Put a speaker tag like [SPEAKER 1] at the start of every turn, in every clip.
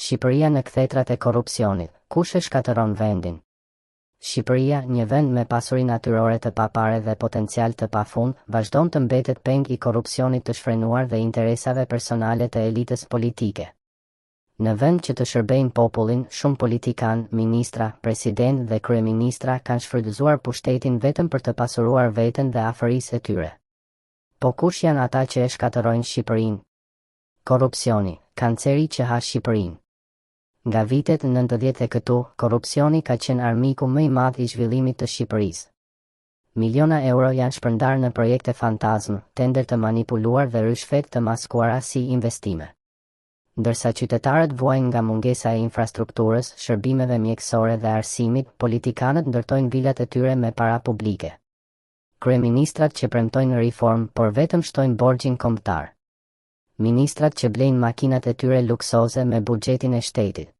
[SPEAKER 1] Shqipëria në kthetrat e korrupsionit, kush e shkatëron vendin? Shqipëria, një vend me pasuri natyrore të papare dhe potencial të pafund, vazhdon të mbetet peng i korrupsionit të shfrenuar dhe interesave personale të elitës politike. Në vend që të shërbejnë popullin, shumë politikan, ministra, president dhe kryeministra kanë shfrytëzuar pushtetin vetëm për të pasuruar veten dhe afërisë e tyre. Po kush janë ata që e shkatërrojnë Shqipërinë? Korrupsioni, kanceri që ha Shqipërinë. Nga vitet 90 e këtu, korrupsioni ka qenë armiku më i madh i zhvillimit të Shqipërisë. Miliona euro janë shpërndarë në projekte fantazm, tender të manipuluar dhe rishfet të maskuara si investime. Ndërsa qytetarët vuajnë nga mungesa e infrastrukturës, shërbimeve mjekësore dhe arsimit, politikanët ndërtojnë vilat e tyre me para publike. Kryeministrat që premtojnë riformë, por vetëm shtojnë borxhin kombëtar. Ministrat që blejnë makinat e tyre luksoze me buxhetin e shtetit.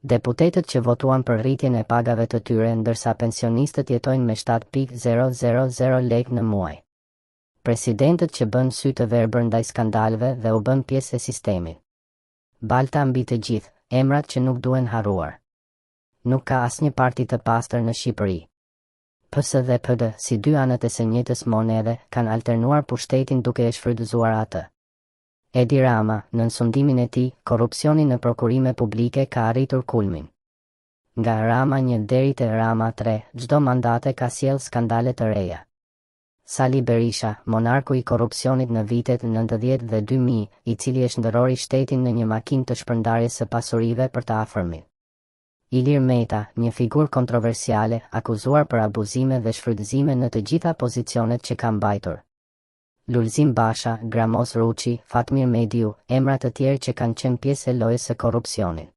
[SPEAKER 1] Deputetët që votuan për rritjen e pagave të tyre ndërsa pensionistët jetojnë me 7.000 lekë në muaj. Presidentët që bën sy të verbër ndaj skandaleve dhe u bën pjesë e sistemit. Balta mbi të gjithë, emrat që nuk duhen harruar. Nuk ka asnjë parti të pastër në Shqipëri. PS dhe PD, si dy anët e së njëjtës monedhe, kanë alternuar pushtetin duke e shfrytëzuar atë. Edi Rama, në nësundimin e tij, korrupsioni në prokurime publike ka arritur kulmin. Nga Rama 1 deri te Rama 3, çdo mandate ka sjell skandale të reja. Sali Berisha, monarku i korrupsionit në vitet 90 dhe 2000, i cili e shndërrori shtetin në një makinë të shpërndarjes së pasurive për të afërmit. Ilir Meta, një figurë kontroversiale, akuzuar për abuzime dhe shfrytëzime në të gjitha pozicionet që ka mbajtur. Lulzim Basha, Gramos Ruçi, Fatmir Mediu, emra të tjerë që kanë qenë pjesë e lojës së korrupsionit.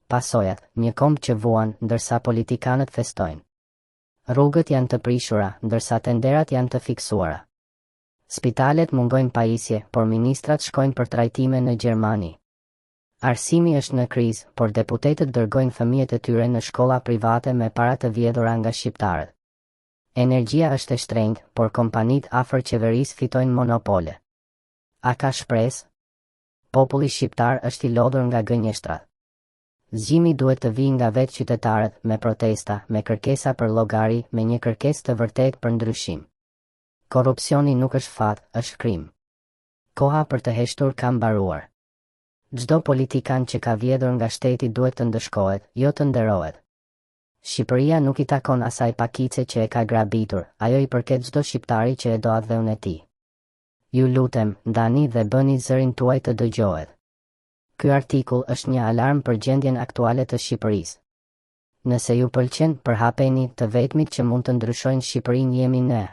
[SPEAKER 1] Pasojat, një komb që vuan, ndërsa politikanët festojnë. Rrugët janë të prishura, ndërsa tenderat janë të fiksuara. Spitalet mungojnë pajisje, por ministrat shkojnë për trajtime në Gjermani. Arsimi është në krizë, por deputetët dërgojnë fëmijët e tyre në shkolla private me para të vjedhura nga shqiptarët. Energjia është e shtrenjtë, por kompanitë afër qeverisë fitojnë monopole. A ka shpresë? Populli shqiptar është i lodhur nga gënjeshtrat. Zgjimi duhet të vijë nga vetë qytetarët, me protesta, me kërkesa për llogari, me një kërkesë të vërtetë për ndryshim. Korrupsioni nuk është fat, është krim. Koha për të heshtur ka mbaruar. Çdo politikan që ka vjedhur nga shteti duhet të ndëshkohet, jo të nderohet. Shqipëria nuk i takon asaj pakice që e ka grabitur, ajo i përket çdo shqiptari që e do atë e tij. Ju lutem, ndani dhe bëni zërin tuaj të dëgjohet. Ky artikull është një alarm për gjendjen aktuale të Shqipërisë. Nëse ju pëlqen, përhapeni, të vetmit që mund të ndryshojnë Shqipërinë jemi ne.